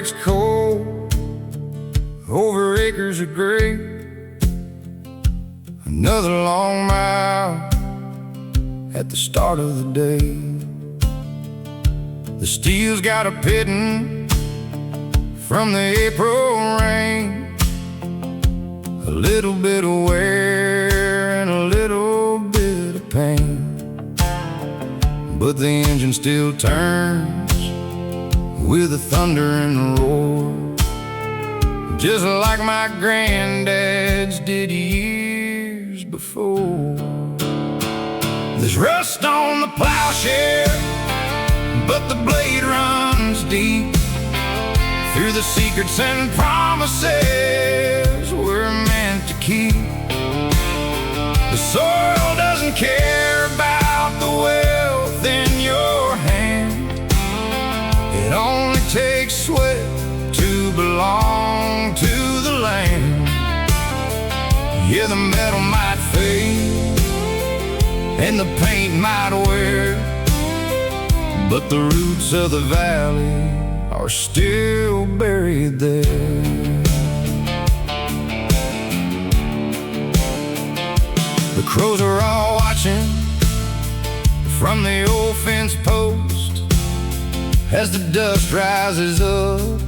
breaks cold over acres of grape. Another long mile at the start of the day. The steel's got a pitting from the April rain, a little bit of wear and a little bit of pain, but the engine still turns with the thunder and the roar, just like my granddad's did years before. There's rust on the plowshare, but the blade runs deep through the secrets and promises we're meant to keep. The soil doesn't care about the wealth in your hand. It only takes sweat to belong to the land. Yeah, the metal might fade and the paint might wear, but the roots of the valley are still buried there. The crows are all watching from the old fence post as the dust rises up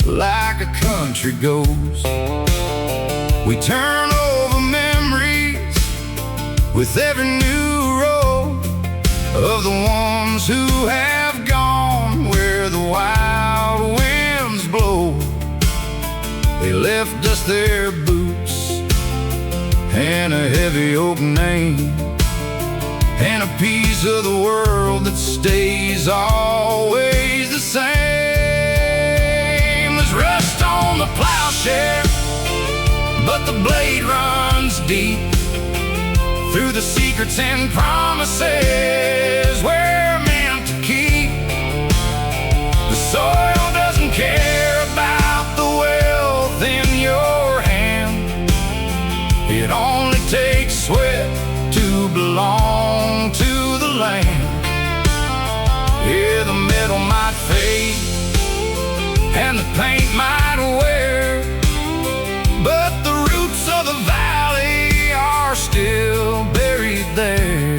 like a country ghost. We turn over memories with every new row of the ones who have gone where the wild winds blow. They left us their boots and a heavy oak name, and a piece of the world that stays always the same. There's rust on the plowshare, but the blade runs deep through the secrets and promises we're meant to keep. The soil doesn't care about the wealth in your hand. It only takes sweat to belong to the land. Yeah, the metal might fade and the paint might wear, but the roots of the valley are still buried there.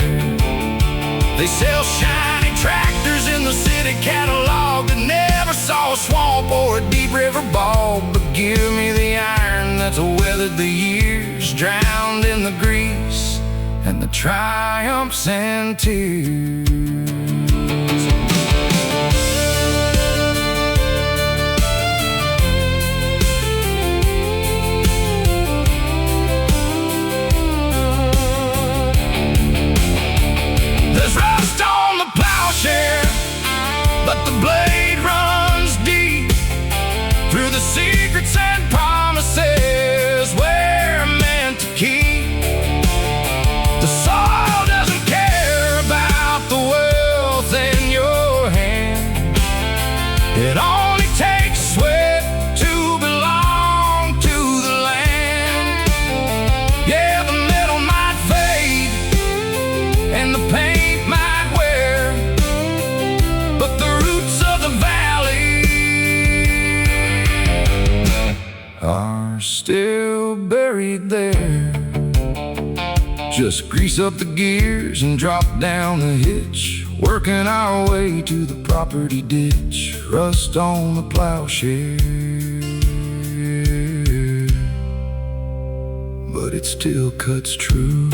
They sell shiny tractors in the city catalog that never saw a swamp or a deep river bog. But give me the iron that's weathered the years, drowned in the grease and the triumphs and tears. But the blade runs deep through the secrets and promises we're meant to keep. The soil doesn't care about the wealth in your hand. It only takes sweat to belong to the land. Yeah, the metal might fade and the paint might wear, but the roots of the valley are still buried there. Just grease up the gears and drop down the hitch, working our way to the property ditch. Rust on the plowshare, but it still cuts true.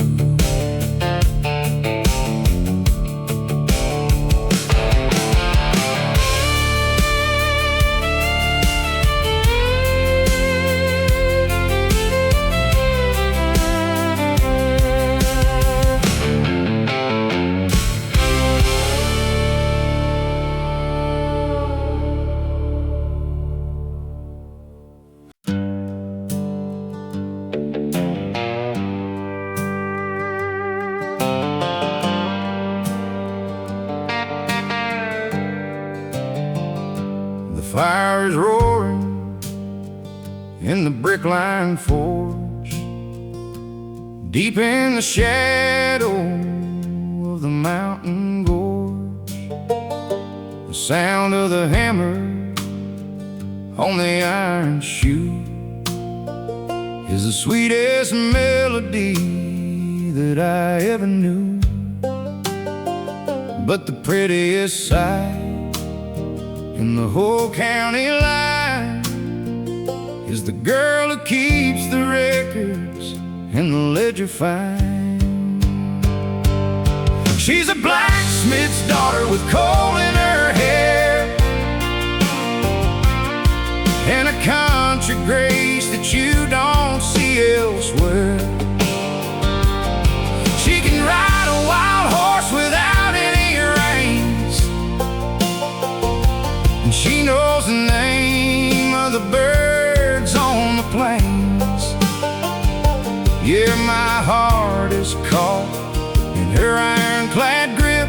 Fire is roaring in the brick-lined forge, deep in the shadow of the mountain gorge. The sound of the hammer on the iron shoe is the sweetest melody that I ever knew. But the prettiest sight in the whole county line is the girl who keeps the records and the ledger fine. She's a blacksmith's daughter with coal in her hair and a country grace that you don't see elsewhere. She can ride a wild horse without any reins, and she knows the name of the birds on the plains. Yeah, my heart is caught in her ironclad grip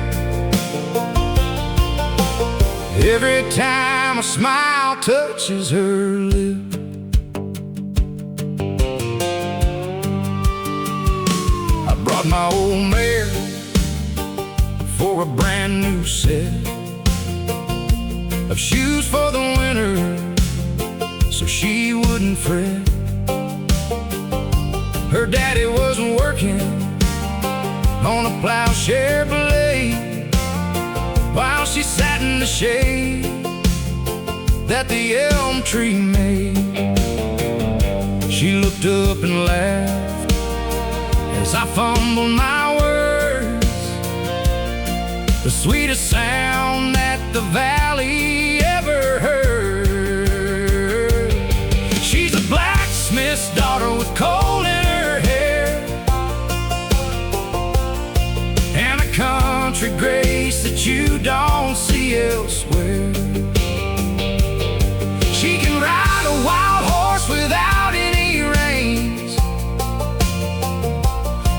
every time a smile touches her lip. I brought my old mare for a brand new set of shoes for the winter so she wouldn't fret. Her daddy wasn't working on a plowshare blade while she sat in the shade that the elm tree made. She looked up and laughed as I fumbled my words, the sweetest sound that the valley ever heard. She's a blacksmith's daughter with coal in her hair and a country grace that you don't see elsewhere. She can ride a wild horse without any reins,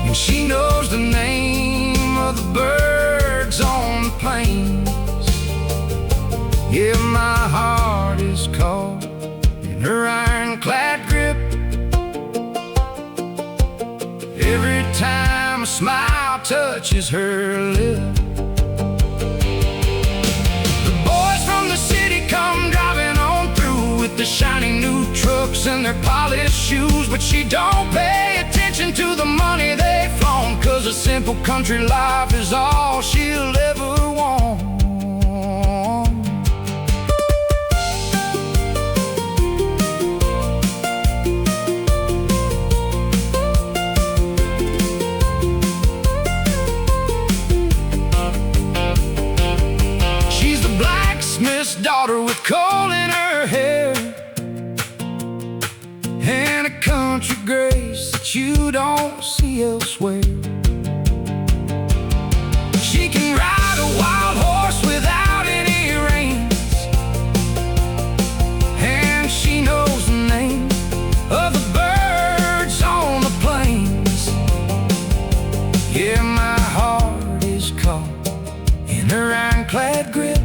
and she knows the name of the birds on the plains. Yeah, my heart is caught in her ironclad grip every time a smile touches her lip. The boys from the city come driving on through with the shiny new trucks and their polished shoes, but she don't pay attention to the money they flaunt, 'cause a simple country life is all she'll ever want. Daughter with coal in her hair and a country grace that you don't see elsewhere. She can ride a wild horse without any reins, and she knows the name of the birds on the plains. Yeah, my heart is caught in her ironclad grip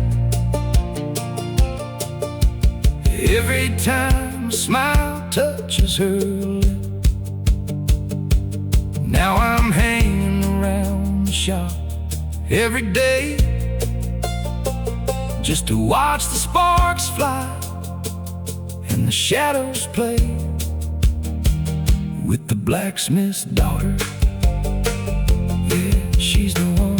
every time a smile touches her lip. Now I'm hanging around the shop every day just to watch the sparks fly and the shadows play with the blacksmith's daughter. Yeah, she's the one.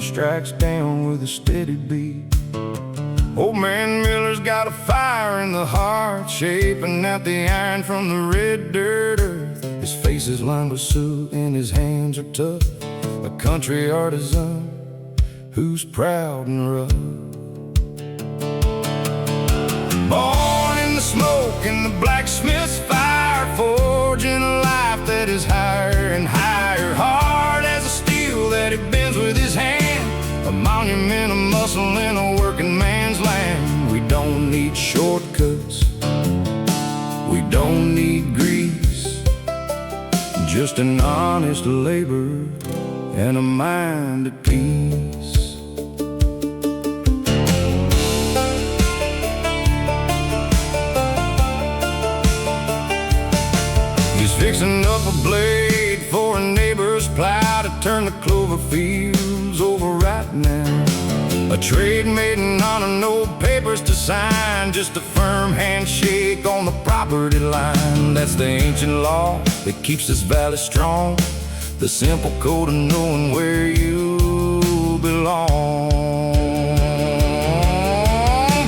Strikes down with a steady beat. Old man Miller's got a fire in the heart, shaping out the iron from the red dirt earth. His face is lined with soot and his hands are tough, a country artisan who's proud and rough. Born the smoke and the blacksmith's fire, forging a life that is higher and higher. Hard as a steel that he bends with his hand, a monument of muscle in a working man's land. We don't need shortcuts, we don't need grease, just an honest labor and a mind at peace. He's fixing up a blade for a neighbor's plow to turn the clover fields over right now. A trade maiden on her no papers to sign, just a firm handshake on the property line. That's the ancient law that keeps this valley strong, the simple code of knowing where you belong.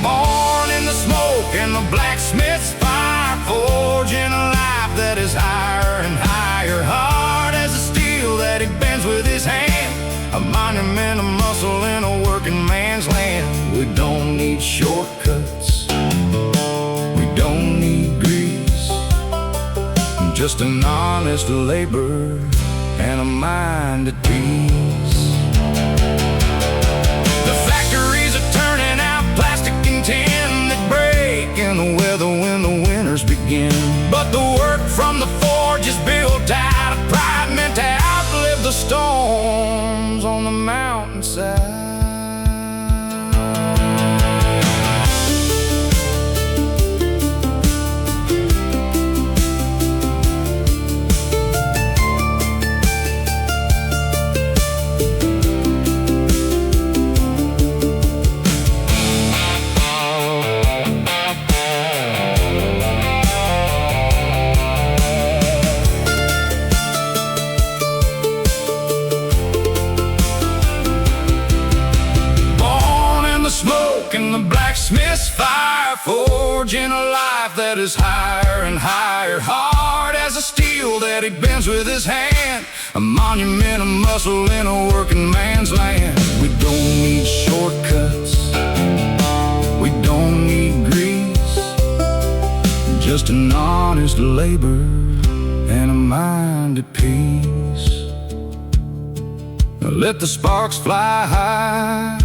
Born in the smoke and the blacksmith's fire, forging a life that is higher and higher. Hard as a steel that he bends with his hand, a monument of muscle in a working man's land. We don't need shortcuts, we don't need grease, just an honest labor and a mind at peace. The factories are turning out plastic and tin that break in the weather when the winters begin. But the work from the forge is built out of pride, meant to outlive the storms on the mountainside. And the blacksmith's fire, forging a life that is higher and higher. Hard as a steel that he bends with his hand, a monument of muscle in a working man's land. We don't need shortcuts, we don't need grease, just an honest labor and a mind at peace. Now let the sparks fly high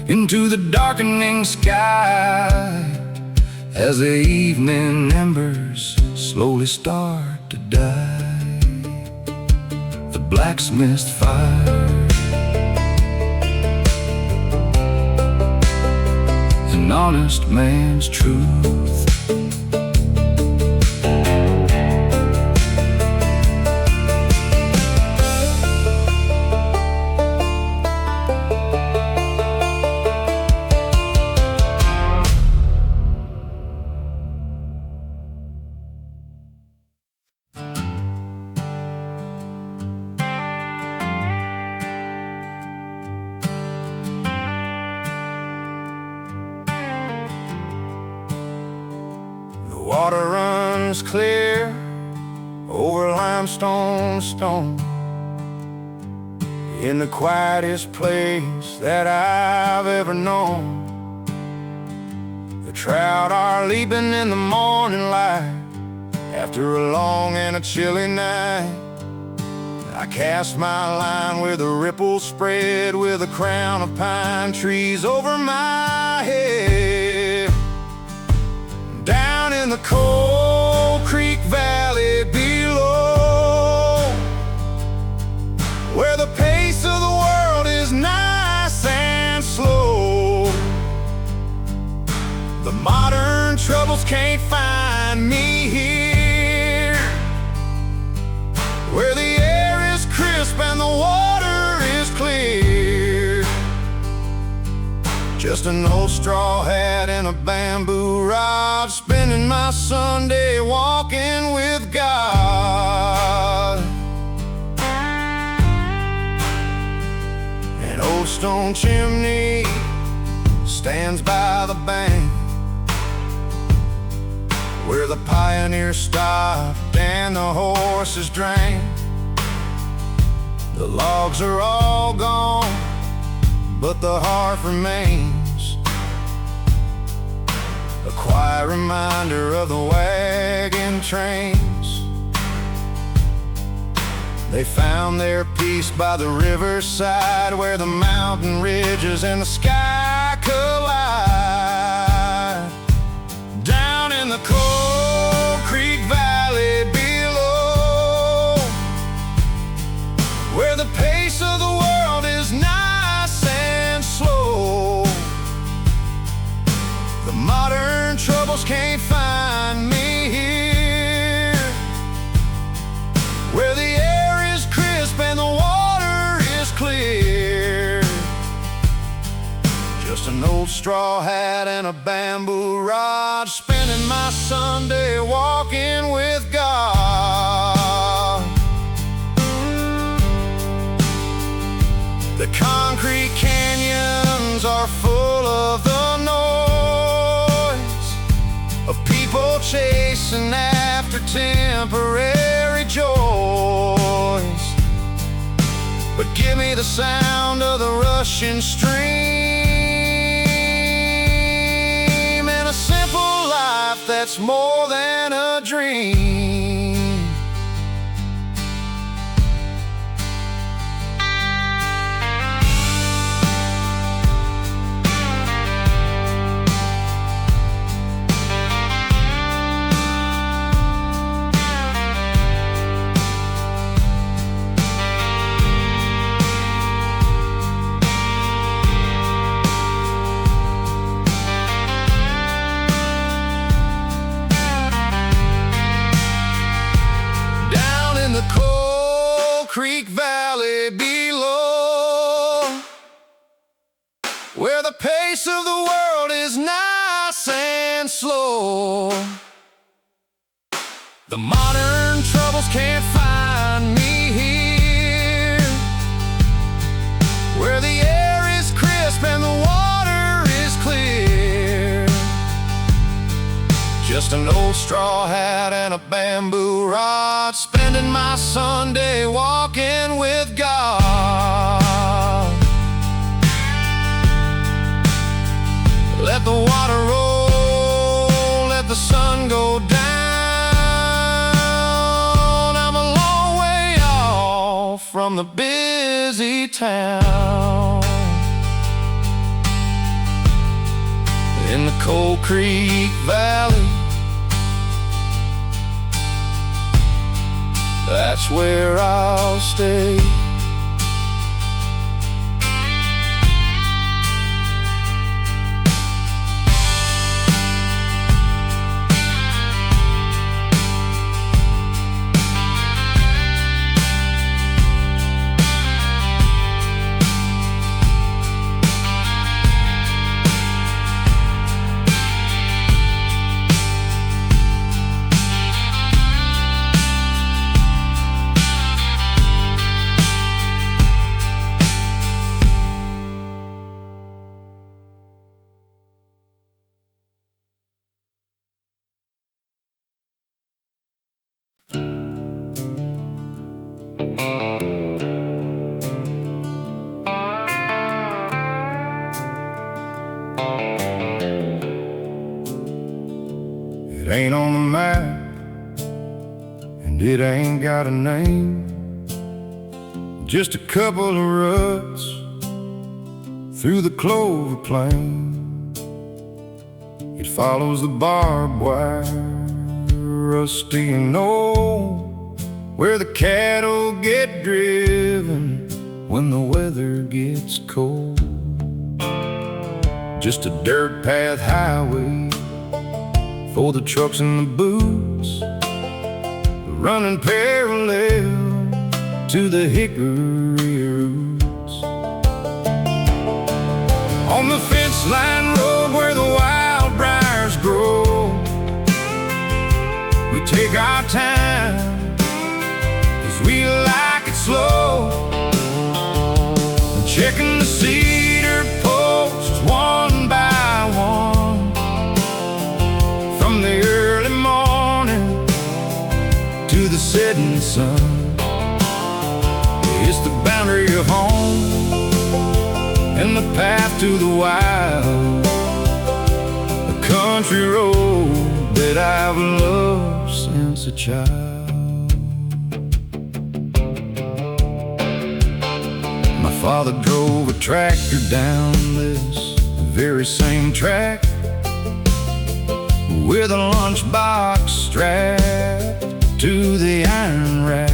into the darkening sky as the evening embers slowly start to die. The blacksmith's fire is an honest man's truth. Water runs clear over limestone stone in the quietest place that I've ever known. The trout are leaping in the morning light after a long and a chilly night. I cast my line where the ripples spread with a crown of pine trees over my head. Down in the Cold Creek Valley below, where the pace of the world is nice and slow, the modern troubles can't find me here, where the air is crisp and the water is clear. Just an old straw hat and a bamboo rod, spending my Sunday walking with God. An old stone chimney stands by the bank where the pioneers stopped and the horses drank. The logs are all gone, but the hearth remains. a quiet reminder of the wagon trains. They found their peace by the riverside, where the mountain ridges and the sky collide. Down in the Cold Creek Valley below, where the pace of the world is nice and slow, the modern troubles can't find me here, where the air is crisp and the water is clear. Just an old straw hat and a bamboo rod, spending my Sunday walking with God. The concrete canyons are full of the noise of people chasing after temporary joys. But give me the sound of the rushing stream, and a simple life that's more than a dream. Creek Valley below, where the pace of the world is nice and slow, the modern troubles can't find me here, where the air is crisp and the water is clear. Just an old straw hat and a bamboo rod, spending my Sunday walking with God. Let the water roll, let the sun go down. I'm a long way off from the busy town. In the Cold Creek Valley, that's where I'll stay. It ain't on the map, and it ain't got a name, just a couple of ruts through the clover plain. It follows the barbed wire, rusty and old, where the cattle get driven when the weather gets cold. Just a dirt path highway for the trucks and the boots, running parallel to the hickory roots. On the fence line road where the wild briars grow, we take our time, 'cause we like it slow, checking the cedar posts one by one, from the early morning to the setting sun. It's the boundary of home and the path to the wild, the country road that I've loved since a child. My father drove a tractor down this very same track with a lunchbox strapped to the iron rack.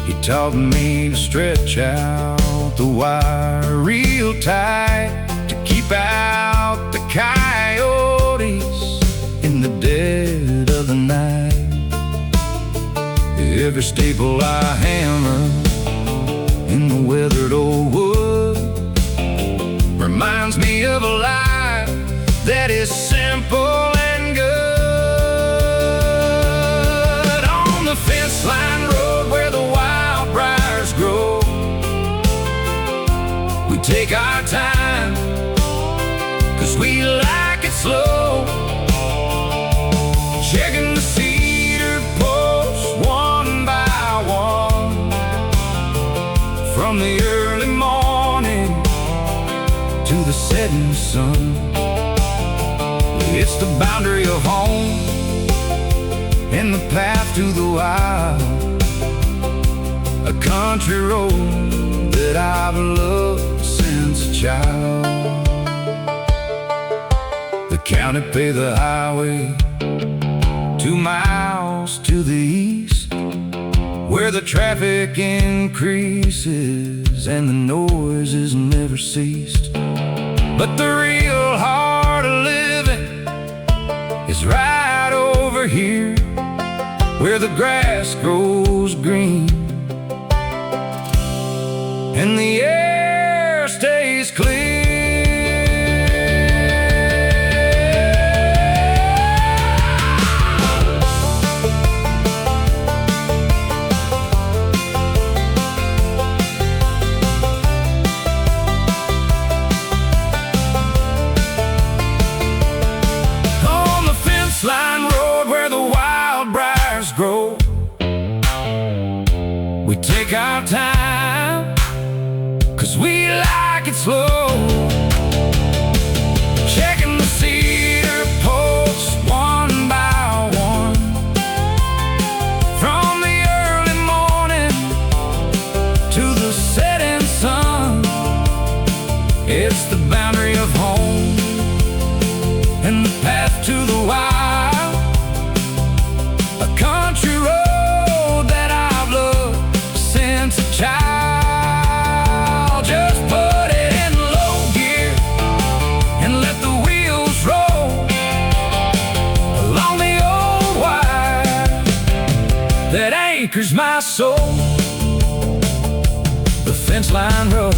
He taught me to stretch out the wire real tight to keep out the coyotes in the dead of the night. Every staple I hammer in the weathered old wood reminds me of a life that is simple and good. On the fence line road where the wild briars grow, we take our time, 'cause we like it slow. Checking the cedar posts one by one, from the early morning to the setting sun. It's the boundary of home and the path to the wild, a country road that I've loved since a child. The county paved the highway 2 miles to the east, where the traffic increases and the noises never ceased. But the real heart of living is right over here, where the grass grows green and the air stays clear. Line road where the wild briars grow, we take our time, 'cause we like it slow. Checking the cedar posts one by one, from the early morning to the setting sun. It's the boundary of home and the path to the wild, country road that I've loved since a child. Just put it in low gear and let the wheels roll along the old wire that anchors my soul. The fence line road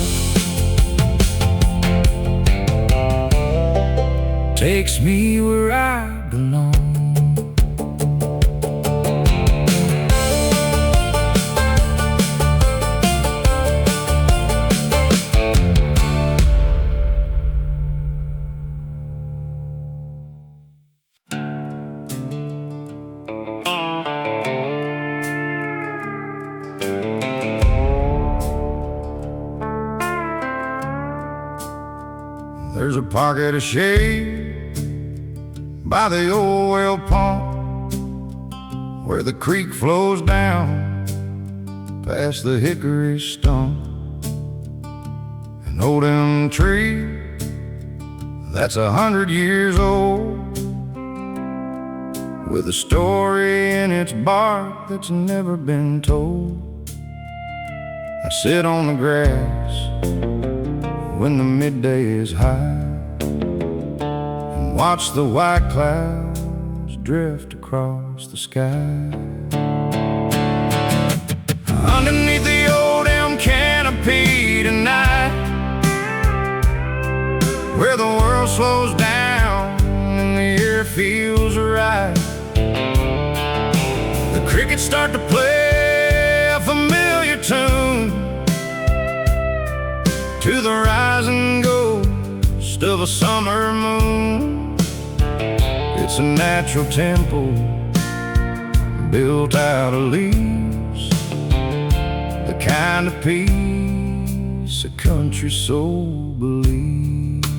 takes me where I belong. There's a pocket of shade by the old well pump, where the creek flows down past the hickory stump. An old elm tree that's 100 years old, with a story in its bark that's never been told. I sit on the grass when the midday is high and watch the white clouds drift across the sky. Underneath the old elm canopy tonight, where the world slows down and the air feels right, the crickets start to play a familiar tune to the rising ghost of a summer moon. It's a natural temple built out of leaves, the kind of peace a country soul believes.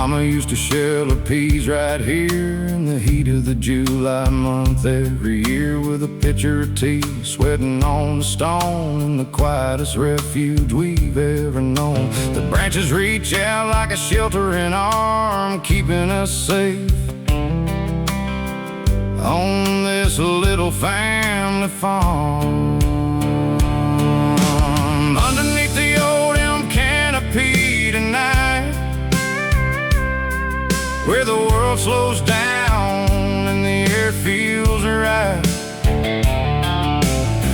Mama used to shell her peas right here in the heat of the July month every year, with a pitcher of tea, sweating on the stone in the quietest refuge we've ever known. The branches reach out like a sheltering arm, keeping us safe on this little family farm. Underneath the old elm canopy tonight, where the world slows down and the air feels right,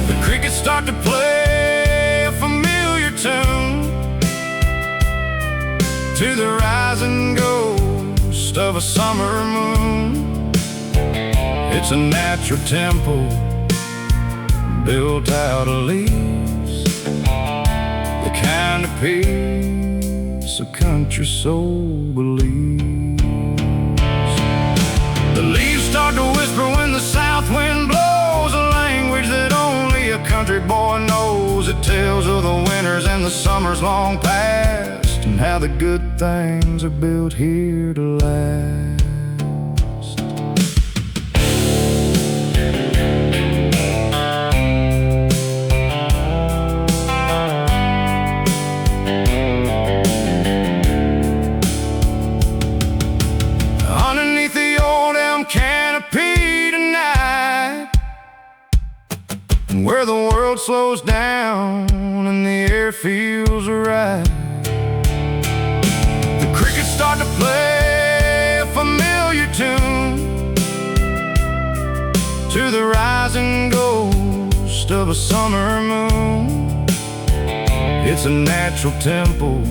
the crickets start to play a familiar tune to the rising ghost of a summer moon. It's a natural temple built out of leaves, the kind of peace a country soul believes. The leaves start to whisper when the south wind blows, a language that only a country boy knows. It tells of the winters and the summers long past, and how the good things are built here to last. Where the world slows down and the air feels right, the crickets start to play a familiar tune to the rising ghost of a summer moon. It's a natural temple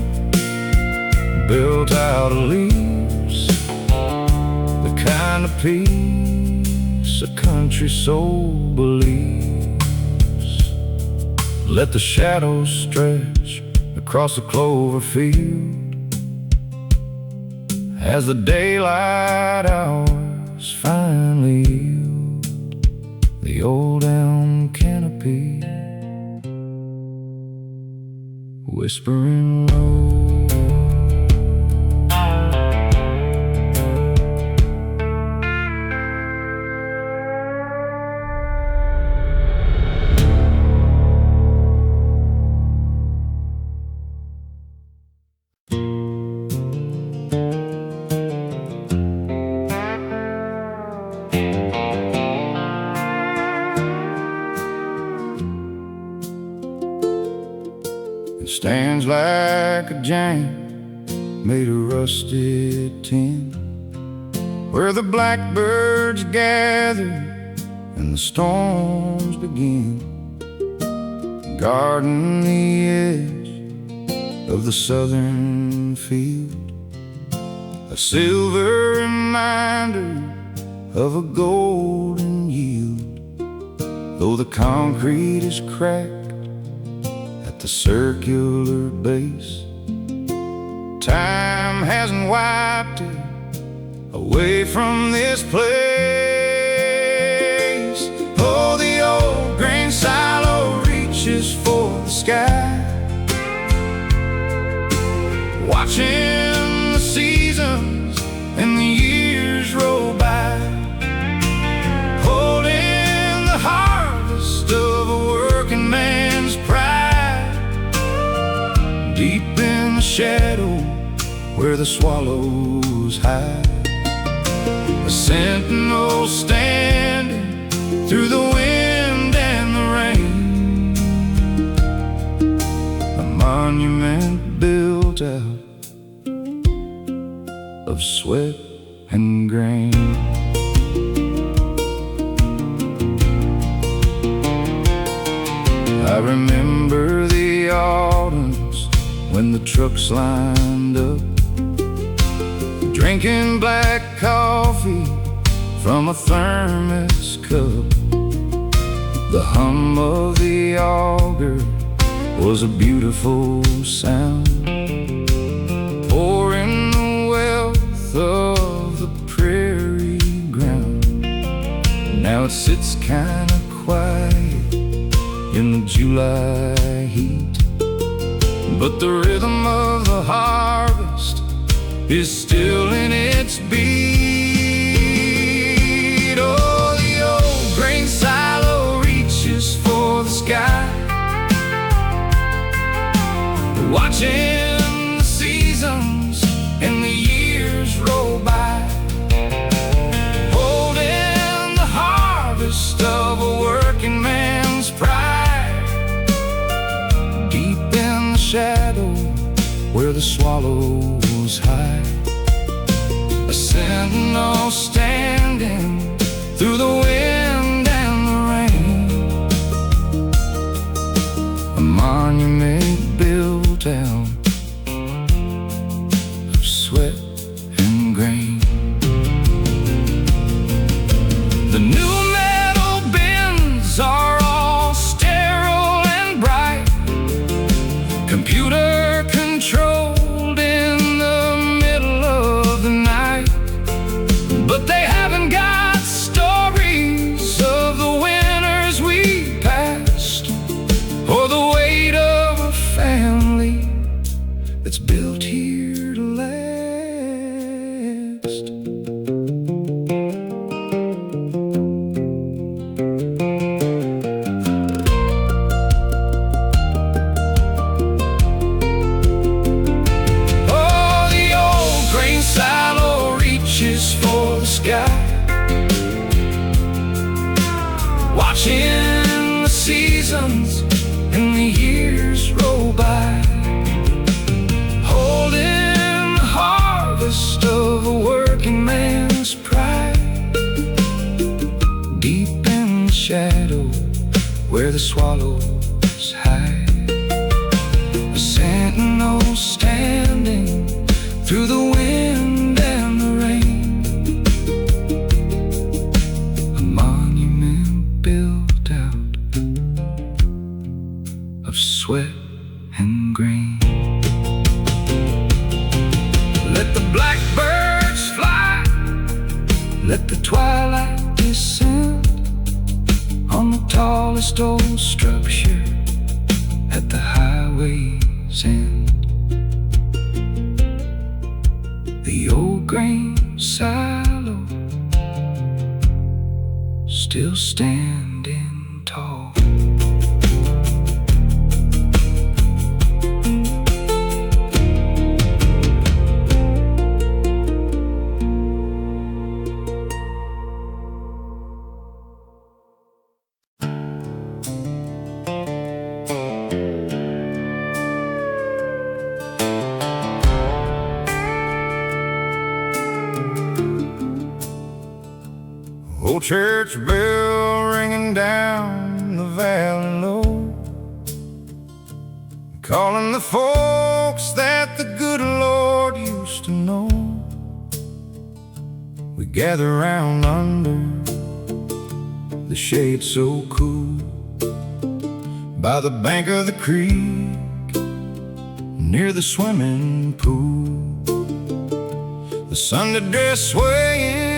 built out of leaves, the kind of peace a country soul believes. Let the shadows stretch across the clover field as the daylight hours finally yield the old elm canopy, whispering low. It stands like a giant made of rusted tin, where the blackbirds gather and the storms begin, guarding the edge of the southern field, a silver reminder of a golden yield. Though the concrete is cracked the circular base, time hasn't wiped it away from this place. Oh, the old grain silo reaches for the sky, watching the seasons and the years roll by, holding the harvest of a working man's pride. Deep in the shadow where the swallows hide, a sentinel standing through the wind and the rain, a monument built out of sweat and grain. I remember the autumns when the trucks lined up, drinking black coffee from a thermos cup. The hum of the auger was a beautiful sound, pouring the wealth of the prairie ground. Now it sits kinda quiet in the July heat, but the rhythm of the harvest is still in its beat. Oh, the old grain silo reaches for the sky, watching the seasons and the years roll by, holding the harvest of a working man's pride, deep in the shadow where the swallows hide. A sentinel standing through the wind and the rain, a monument built out of sweat and grain. The new metal bins are all sterile and bright, computer controlled in the middle of the night. But they haven't got stories of the winters we passed, or the weight of a family that's built here to last. Oh, the old grain silo reaches for the sky, watching the seasons and the years roll by, holding the harvest of a working man's pride, deep in the shadow where the swallows hide. A sentinel standing through the wind and the rain, a monument built out of sweat and grain. Let the blackbirds fly, let the twilight descend on the tallest old structure at the highway's end. The old grain silo still standing tall. Old church bell ringing down the valley low, calling the folks that the good Lord used to know. We gather round under the shade so cool, by the bank of the creek, near the swimming pool. The Sunday dress swaying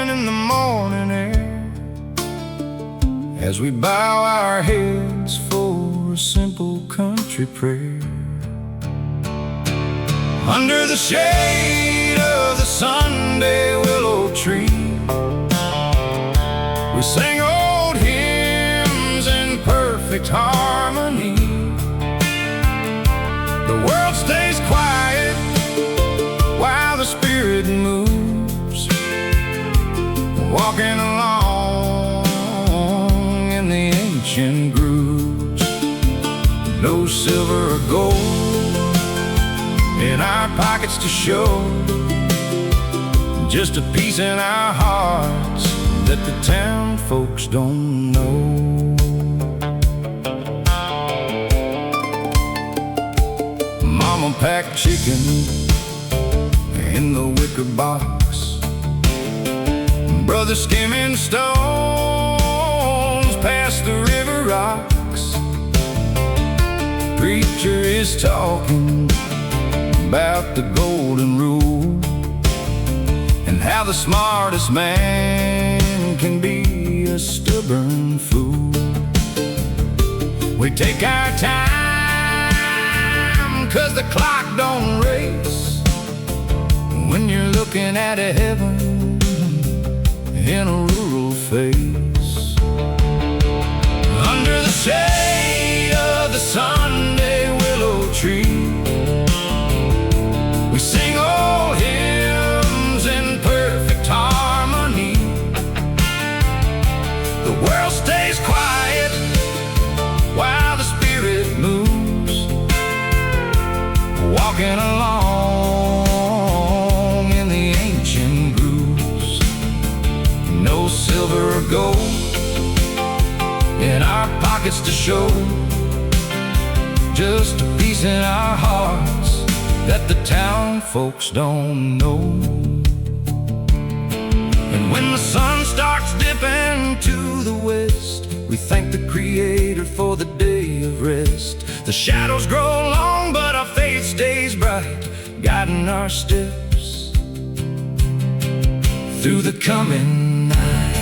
in the morning air, as we bow our heads for a simple country prayer. Under the shade of the Sunday willow tree, we sing old hymns in perfect harmony. The world stays quiet while the Spirit moves, walking along in the ancient grooves. No silver or gold in our pockets to show, just a peace in our hearts that the town folks don't know. Mama packed chicken in the wicker box, brother skimming stones past the river rocks. Preacher is talking about the golden rule, and how the smartest man can be a stubborn fool. We take our time, 'cause the clock don't race, when you're looking at a heaven in a rural face. Under the shade of the Sunday willow tree, we sing old hymns in perfect harmony. The world stays quiet while the spirit moves, walking along in the ancient grooves. No silver or gold in our pockets to show, just a peace in our hearts that the town folks don't know. And when the sun starts dipping to the west, we thank the Creator for the day of rest. The shadows grow long, but our faith stays bright, guiding our steps through the coming night.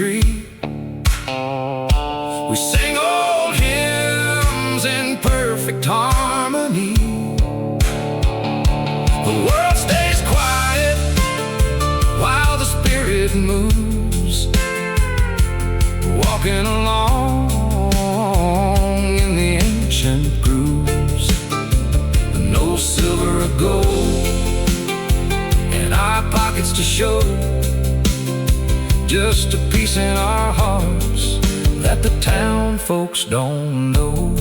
Tree, we sing old hymns in perfect harmony. The world stays quiet while the spirit moves, walking along in the ancient grooves. No silver or gold in our pockets to show, just a peace in our hearts that the town folks don't know.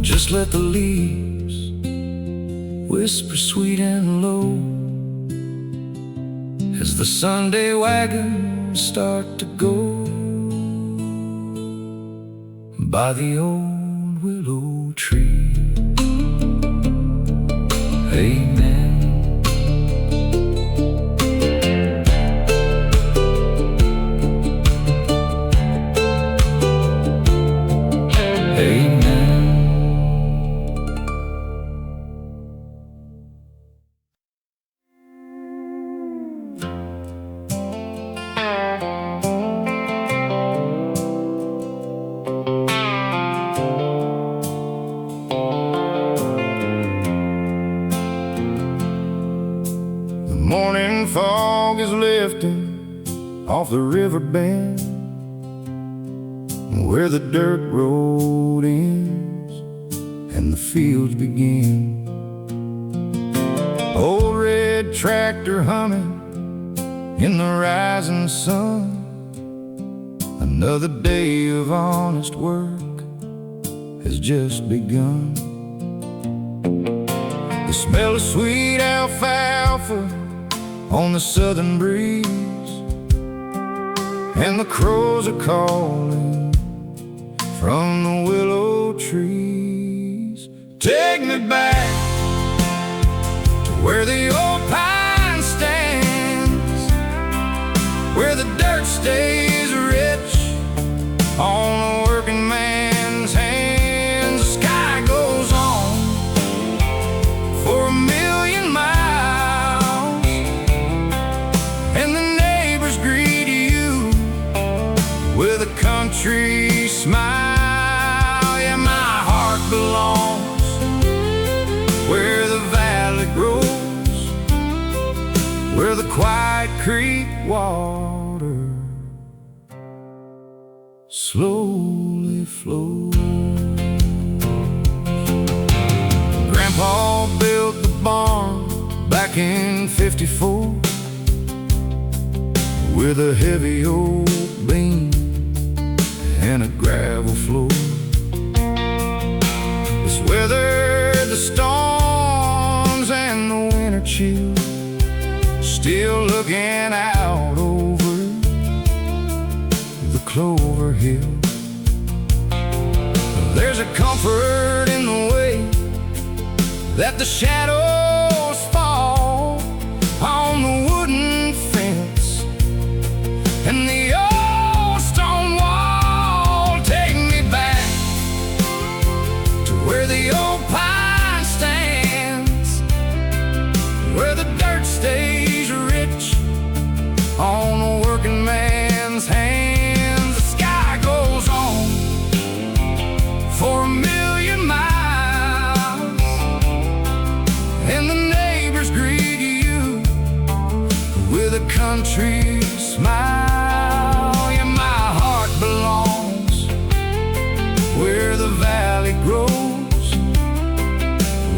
Just let the leaves whisper sweet and low as the Sunday wagons start to go by the old willow tree. Amen. Morning fog is lifting off the river bend, where the dirt road ends and the fields begin. Old red tractor humming in the rising sun. Another day of honest work has just begun. The smell of sweet alfalfa on the southern breeze, and the crows are calling from the willow trees. Take me back to where the old pine stands, where the dirt stays rich on the working man's hands. The sky goes on for 1,000,000 miles, and the neighbors greet you with a country smile. Yeah, my heart belongs where the valley grows, where the quiet creek water slowly flows. Grandpa built the barn back in '54 with a heavy old beam and a gravel floor. It's weathered the storms and the winter chill, still looking out over the clover hill. There's a comfort in the way that the shadows fall on the wooden fence and the old stone wall. Take me back to where the smile. Yeah, my heart belongs where the valley grows,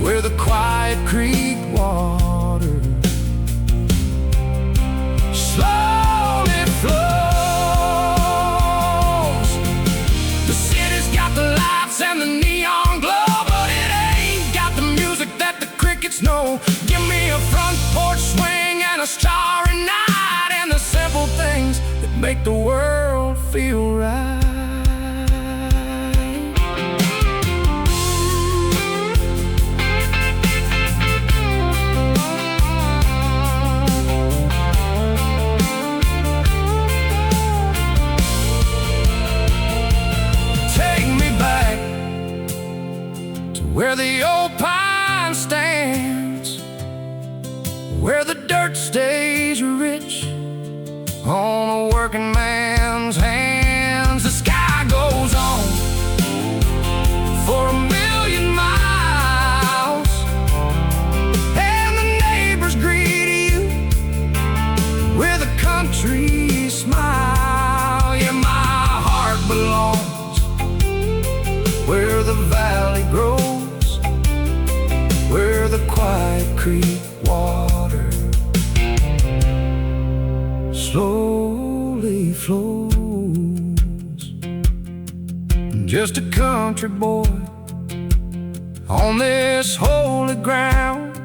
where the quiet creek water slowly flows. The city's got the lights and the neon glow, but it ain't got the music that the crickets know. Give me a front porch swing and a starry night, and the simple things that make the world feel right. Where the old pine stands, where the dirt stays rich on a working man's hands. The sky goes on for 1,000,000 miles, and the neighbors greet you with a country smile. Yeah, my heart belongs where the valley grows, where the quiet creek water slowly flows. Just a country boy on this holy ground,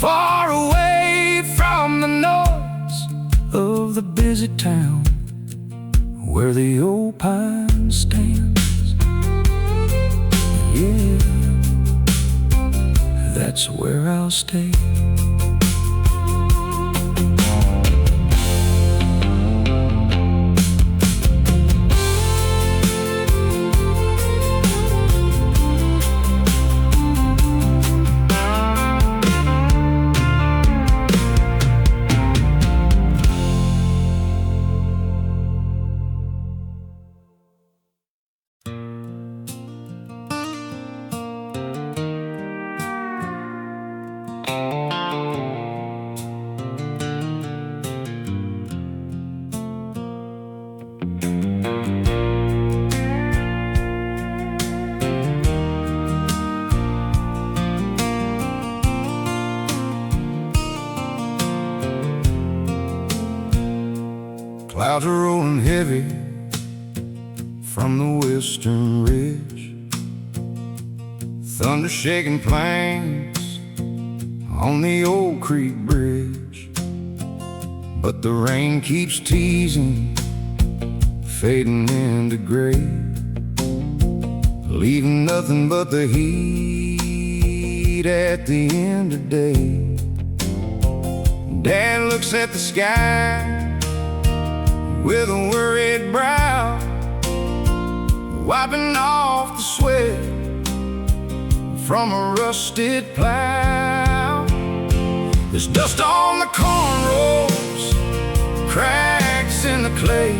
far away from the noise of the busy town, where the old pine stands. Yeah, that's where I'll stay. Clouds are rolling heavy from the western ridge, thunder shaking plains on the old creek bridge. But the rain keeps teasing, fading into gray, leaving nothing but the heat at the end of day. Dad looks at the sky with a worried brow, wiping off the sweat from a rusted plow. There's dust on the corn rows, cracks in the clay.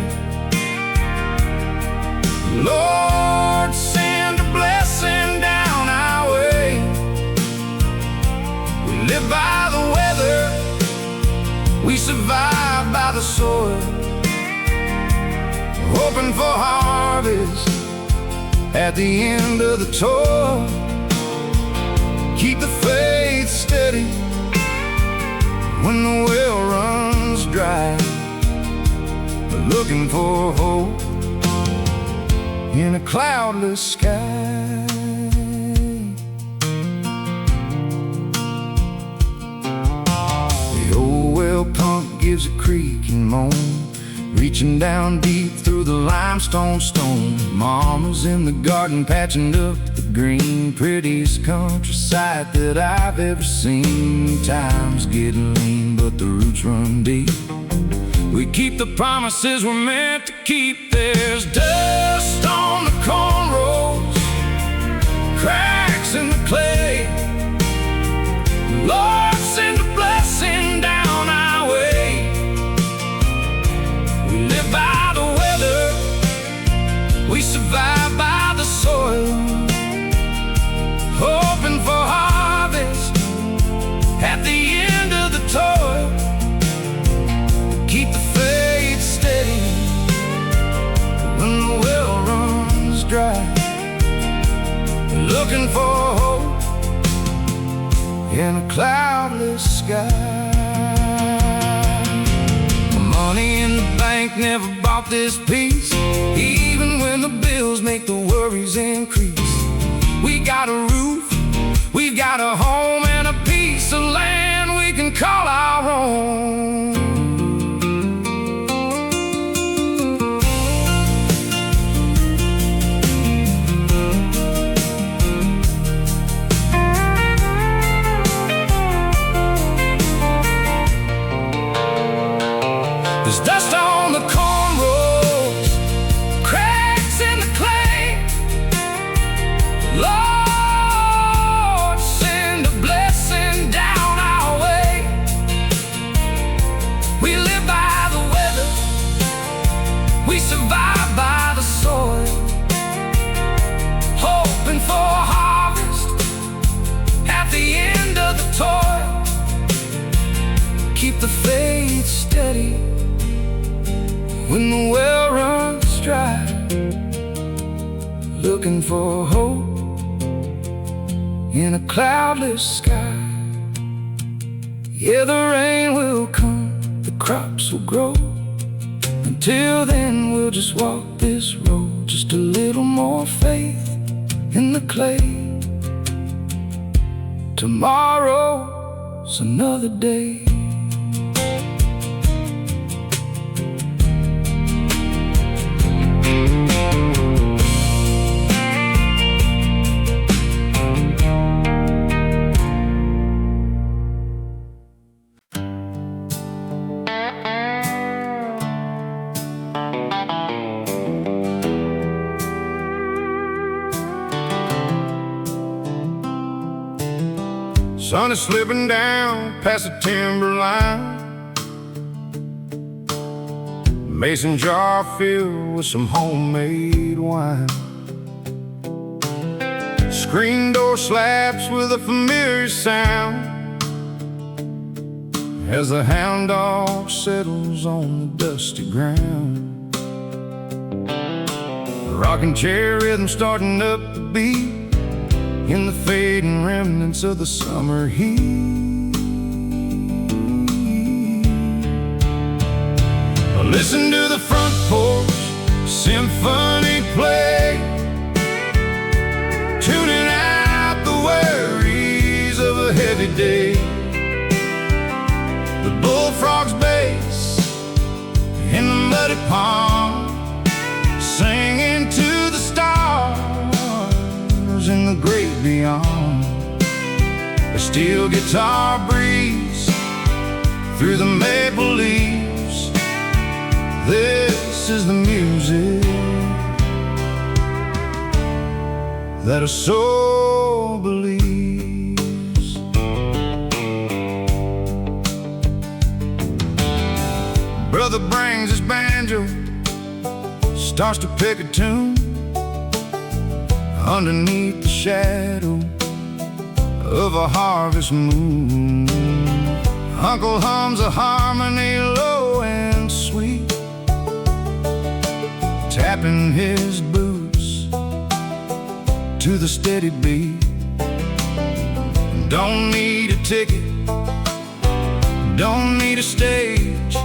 Lord, send a blessing down our way. We live by the weather, we survive by the soil, hoping for harvest at the end of the toil. Keep the faith steady when the well runs dry, but looking for hope in a cloudless sky. The old well pump gives a creaking moan, reaching down deep through the limestone stone. Mama's in the garden patching up the green, prettiest countryside that I've ever seen. Times getting lean, but the roots run deep. We keep the promises we're meant to keep. There's dust on the corn rows, cracks in the clay. Lord, send a blessing down our way. We live by the weather, we survive by the soil, hoping for harvest at the end of the toil. Keep the looking for hope in a cloudless sky. Money in the bank never bought this peace, even when the bills make the worries increase. We got a roof, we've got a home, and a piece of land we can call our own. There's dust on the cornrows, cracks in the clay. Lord, send a blessing down our way. We live by the weather, we survive by the soil, hoping for a harvest at the end of the toil. Keep the faith steady when the well runs dry, looking for hope in a cloudless sky. Yeah, the rain will come, the crops will grow. Until then, we'll just walk this road. Just a little more faith in the clay. Tomorrow's another day. Sun is slipping down past the timberline, mason jar filled with some homemade wine. Screen door slaps with a familiar sound as the hound dog settles on the dusty ground. The rocking chair rhythm starting up the beat in the fading remnants of the summer heat. Listen to the front porch symphony play, tuning out the worries of a heavy day. The bullfrog's bass in the muddy pond, singing to the stars in the great beyond. A steel guitar breeze through the maple leaves. This is the music that a soul believes. Brother brings his banjo, starts to pick a tune underneath the shadow of a harvest moon. Uncle hums a harmony low and sweet, tapping his boots to the steady beat. Don't need a ticket, don't need a stage,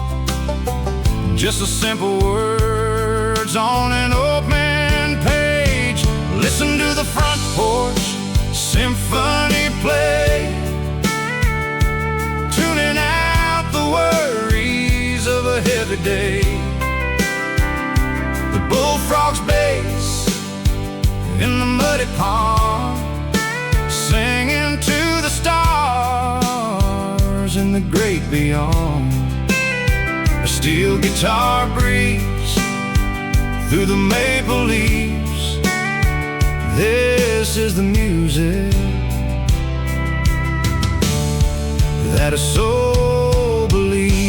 just a simple words on an open page. Listen to the front porch symphony play, tuning out the worries of a heavy day. The bullfrog's bass in the muddy pond, singing to the stars in the great beyond. A steel guitar breeze through the maple leaves. This is the music that a soul believes.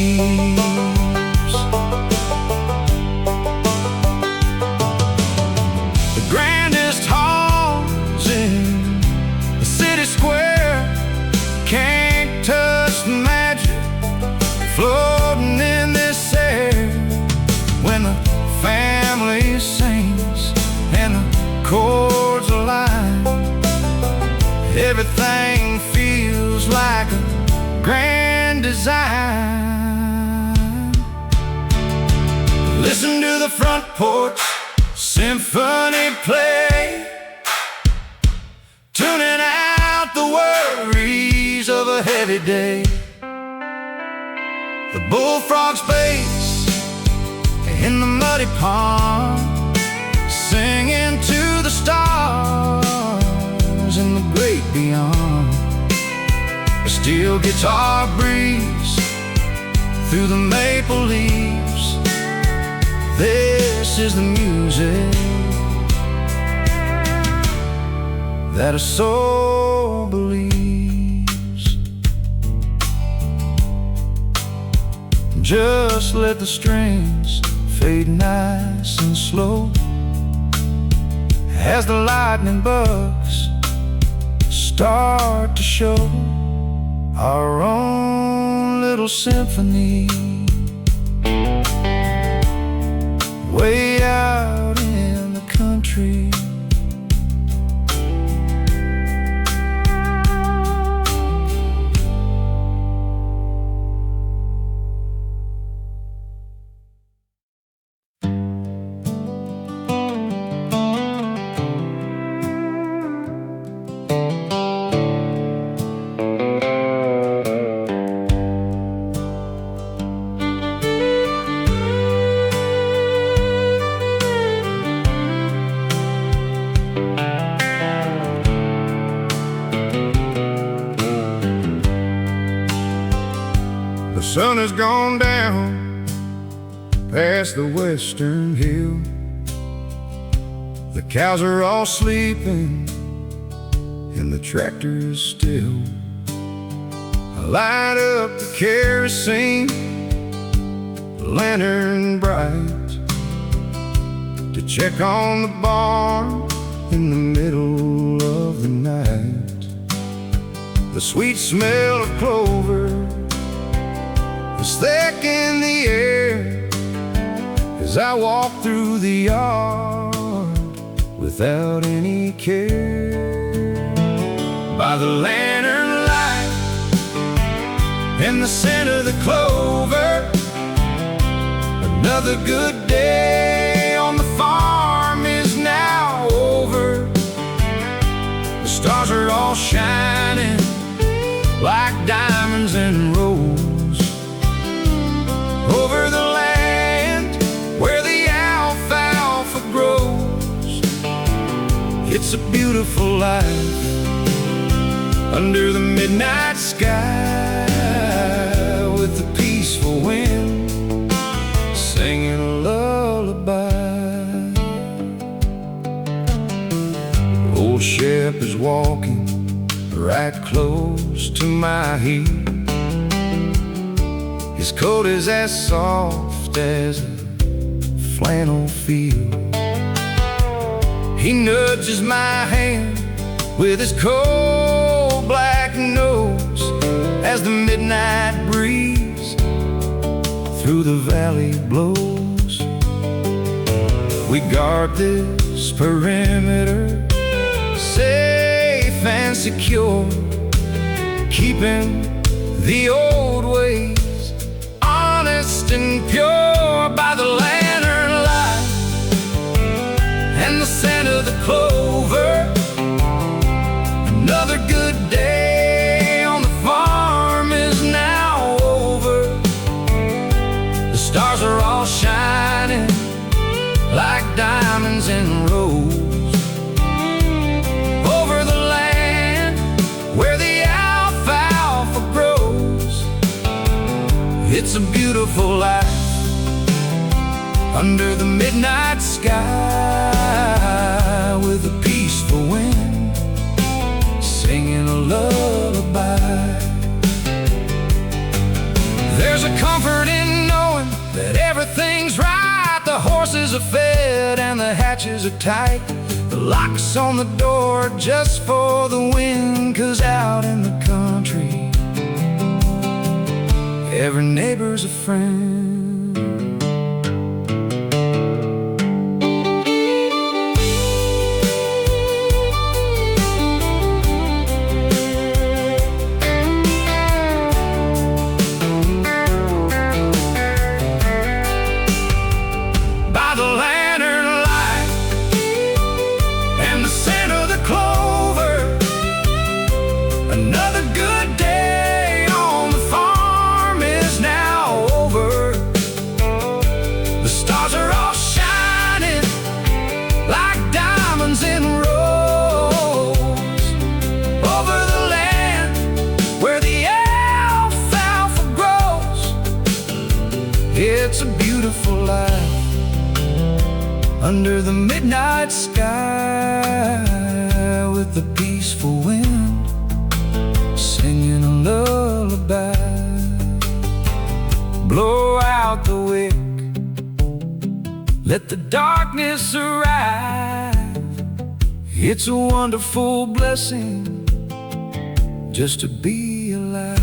The grandest halls in the city square can't touch the magic floating in this air. When the family sings and the chords align, everything feels like a grand design. Listen to the front porch symphony play, tuning out the worries of a heavy day. The bullfrog's bass in the muddy pond, singing to the stars in the great beyond. A steel guitar breeze through the maple leaves. This is the music that a soul believes. Just let the strings fade nice and slow as the lightning bugs start to show our own little symphony way out in the country. The sun has gone down past the western hill. The cows are all sleeping and the tractor is still. I light up the kerosene, the lantern bright, to check on the barn in the middle of the night. The sweet smell of clover is thick in the air as I walk through the yard without any care. By the lantern light and the scent of the clover, another good day on the farm is now over. The stars are all shining like diamonds in rows over the land where the alfalfa grows. It's a beautiful life under the midnight sky, with the peaceful wind singing a lullaby. Old Shep is walking right close to my heel. His coat is as soft as a flannel field. He nudges my hand with his cold black nose as the midnight breeze through the valley blows. We guard this perimeter safe and secure, keeping the old ways honest and pure. By the lantern light and the scent of the clover, another good day on the farm is now over. The stars are all shining like diamonds in rows over the land where the alfalfa grows. It's a beautiful life under the midnight sky, with a peaceful wind singing a lullaby. There's a comfort in knowing that everything's right. The horses are fed and the hatches are tight. The lock's on the door just for the wind, 'cause out in the country every neighbor's a friend. joyful life under the midnight sky, with the peaceful wind singing a lullaby. Blow out the wick, let the darkness arrive. It's a wonderful blessing just to be alive.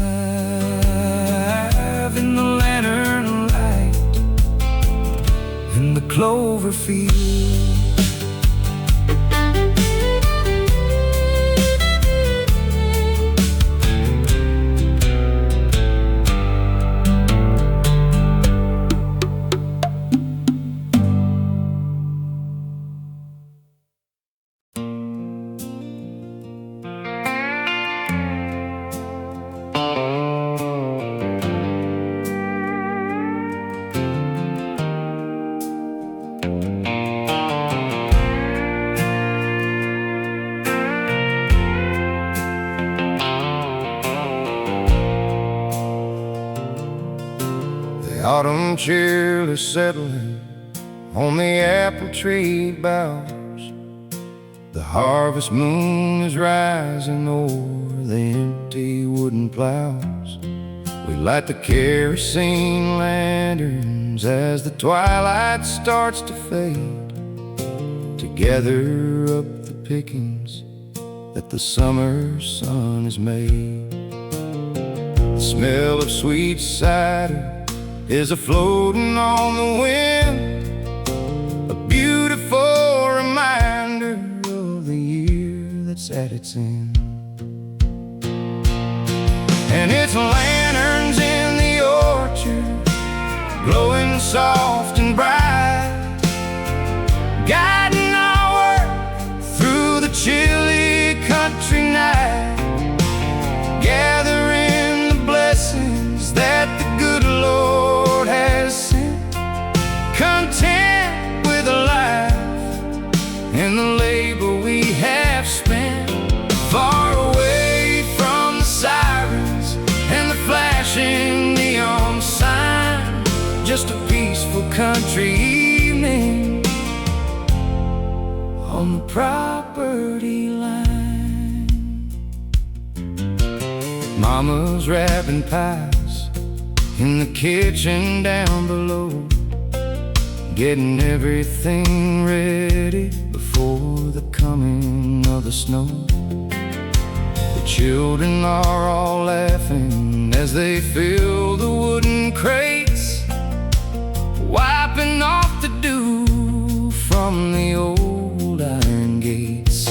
In the lantern light, in the clover field, autumn chill is settling on the apple tree boughs. The harvest moon is rising over the empty wooden plows. We light the kerosene lanterns as the twilight starts to fade, to gather up the pickings that the summer sun has made. The smell of sweet cider is a-floating on the wind, a beautiful reminder of the year that's at its end. And it's lanterns in the orchard, glowing soft and bright, guiding our work through the chilly country night, gathering the blessings that the good Lord has sent, content with a life and the labor we have spent, far away from the sirens and the flashing neon sign. Just a peaceful country evening on the property line. Mama's wrapping pies in the kitchen down below, getting everything ready before the coming of the snow. The children are all laughing as they fill the wooden crates, wiping off the dew from the old iron gates.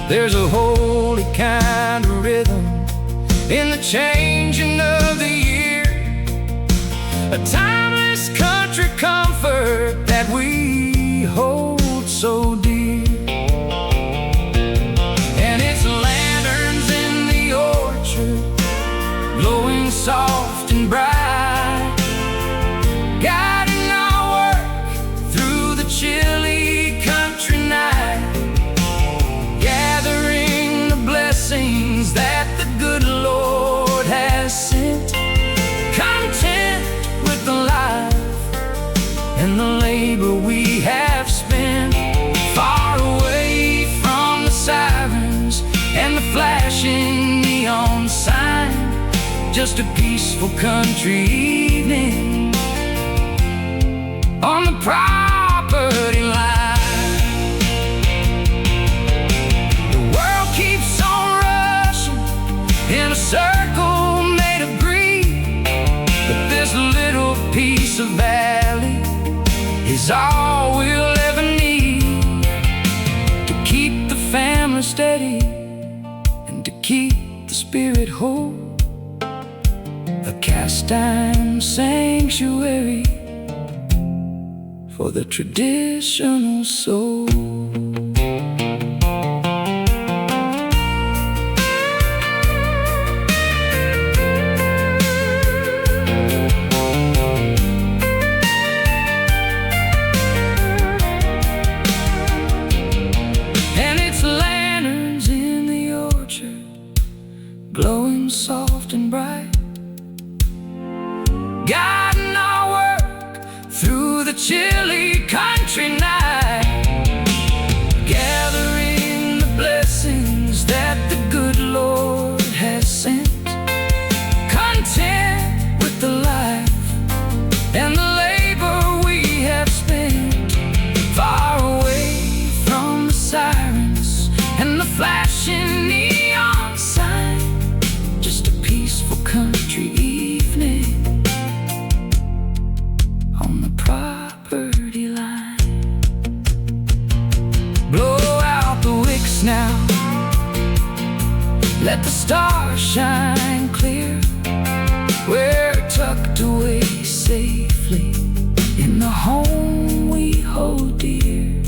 There's a holy kind of rhythm in the changing of the year, a timeless country comfort that we hold so dear. And it's lanterns in the orchard, glowing soft and bright, guiding our work through the chilly country night, gathering the blessings that the good Lord has sent, content with the life and the labor we have spent, far away from the sirens and the flashing neon sign. Just a peaceful country evening on the property line. The world keeps on rushing in a circle made of green, but this little piece of valley is all we'll ever need to keep the family steady and to keep the spirit whole. A cast iron sanctuary for the traditional soul. Glowing soft and bright, guiding our work through chilly country night, gathering the blessings that the good Lord has sent, content with the life and the labor we have spent, far away from the sirens and the flashing neon sign, just a peaceful country evening on the property line. Blow out the wicks now, let the stars shine clear. We're tucked away safely in the home we hold dear.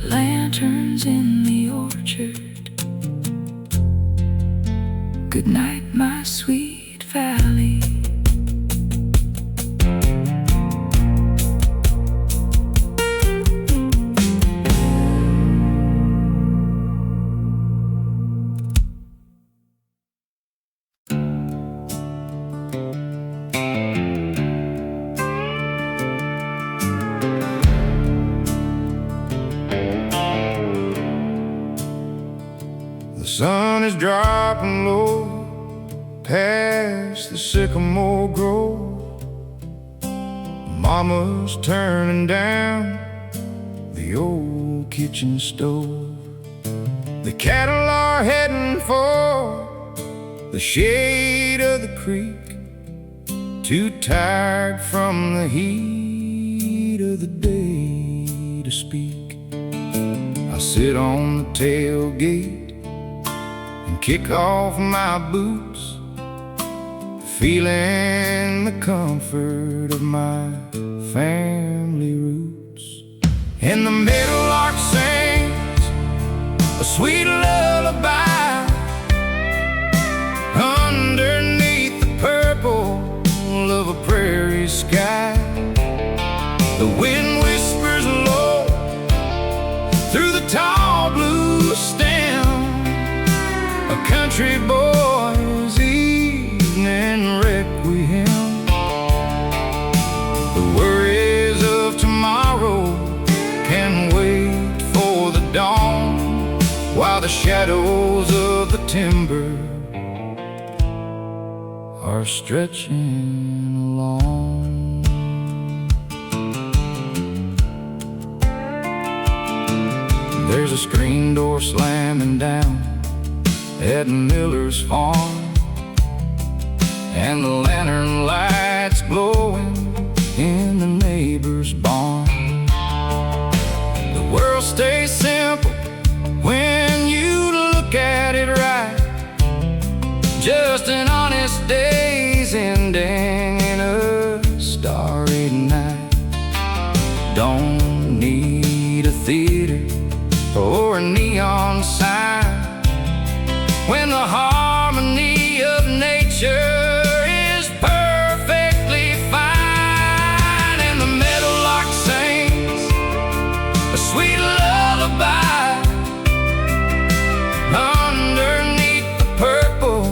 Lanterns in the orchard, good night, my sweet valley. The sun is dropping low past the sycamore grove. Mama's turning down the old kitchen stove. The cattle are heading for the shade of the creek, too tired from the heat of the day to speak. I sit on the tailgate and kick off my boots, feeling the comfort of my family roots. And the meadowlark sings a sweet lullaby underneath the purple of a prairie sky. The wind whispers low through the tall blue stem, a country boy's evening requiem. The worries of tomorrow can wait for the dawn, while the shadows of the timber are stretching along. There's a screen door slamming down at Miller's farm, and the lantern lights glowing in the neighbor's barn. The world stays simple when you look at it right, just an honest day's ending in a starry night. Don't need a theater or a neon sign when the harmony of nature is perfectly fine. And the meadowlark sings a sweet lullaby underneath the purple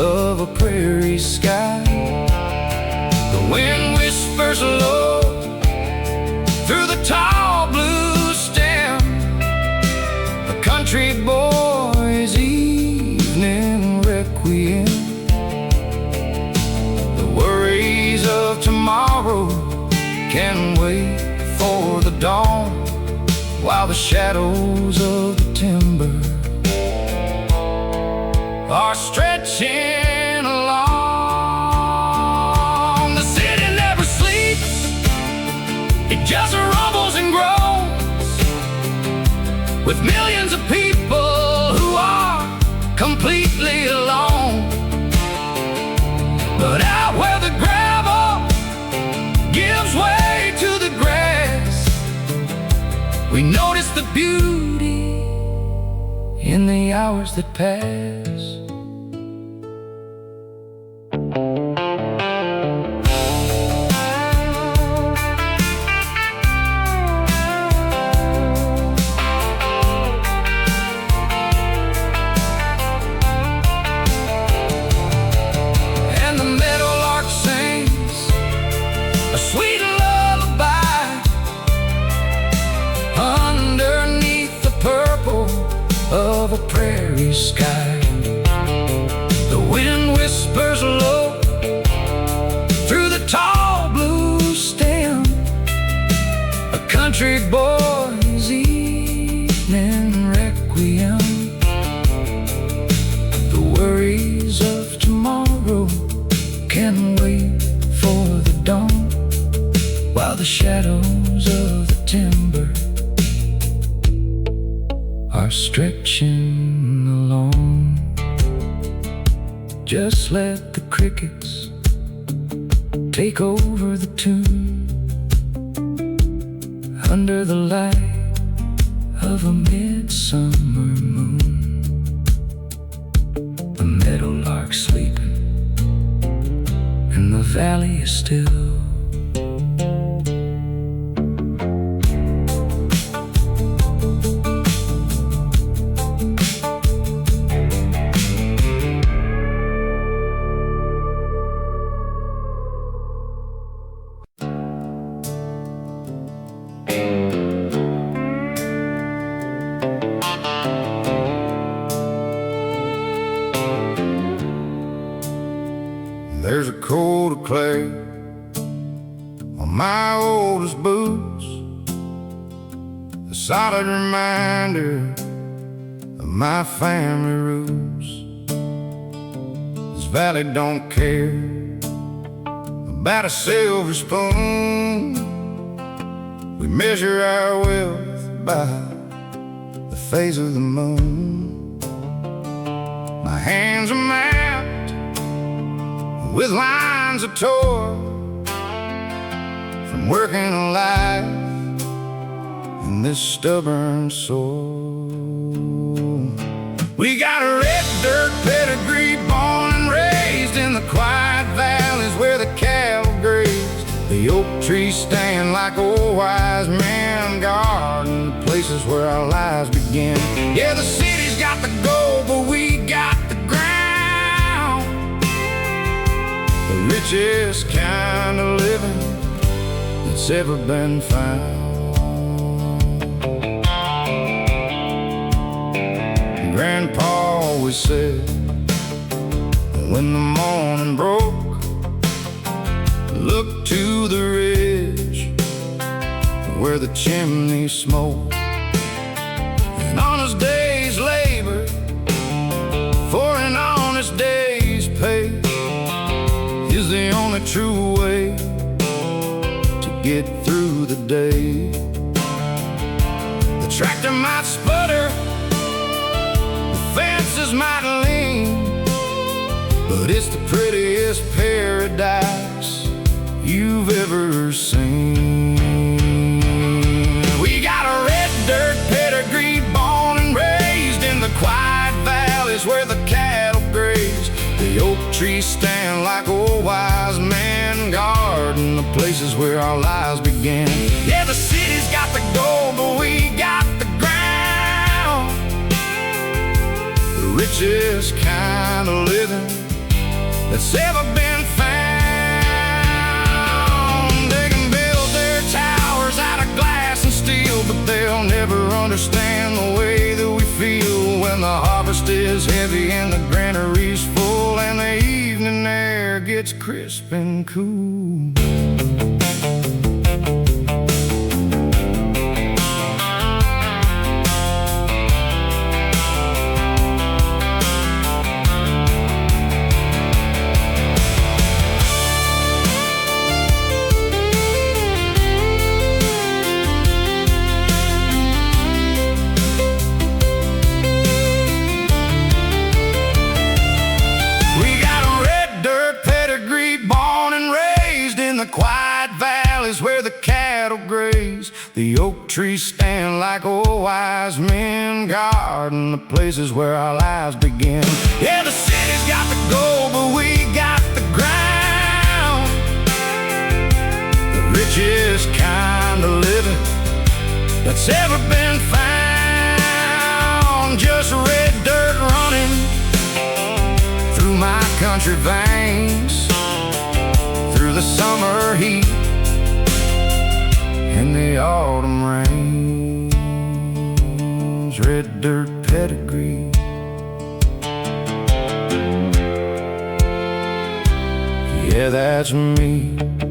of a prairie sky. The wind whispers low through the tall blue stem, a country boy's evening requiem. The worries of tomorrow can wait for the dawn, while the shadows of the timber are stretching along. The city never sleeps, it just rumbles and groans, with millions of people who are completely alone. But out where the gravel gives way to the grass, we notice the beauty in the hours that pass. And the meadowlark sings a sweet lullaby sky. The wind whispers low through the tall blue stem, a country boy's evening requiem. The worries of tomorrow can wait for the dawn, while the shadows of the timber are stretching along. Just let the crickets take over the tune, under the light of a midsummer moon. A meadowlark sleeping, and the valley is still. There's a coat of clay on my oldest boots, a solid reminder of my family roots. This valley don't care about a silver spoon. We measure our wealth by the phase of the moon. My hands are mapped with lines of toil from working a life in this stubborn soil. We got a red dirt pedigree, born and raised in the quiet valleys where the cattle graze. The oak trees stand like old wise men, guarding the places where our lives begin. Yeah, the city's got the gold, but we got the ground, the richest kind of living that's ever been found. Grandpa always said, when the morning broke, look to the ridge where the chimney smoked. An honest day's labor for an honest day's pay is the only true way to get through the day. The tractor might sputter, the fences might lean, but it's the prettiest paradise you've ever seen. We got a red dirt pedigree, born and raised in the quiet valleys where the cattle graze. The oak trees stand like old wise men, guarding the places where our lives began. Yeah, the city's got the gold, but we got the ground, the richest kind of living that's ever been found. They can build their towers out of glass and steel, but they'll never understand the way that we feel when the harvest is heavy and the granary's full and the evening air gets crisp and cool. Quiet valleys where the cattle graze. The oak trees stand like old wise men, guarding the places where our lives begin. Yeah, the city's got the gold, but we got the ground, the richest kind of living that's ever been found. Just red dirt running through my country veins, through the summer heat and the autumn rains. Red dirt pedigree, Yeah, that's me.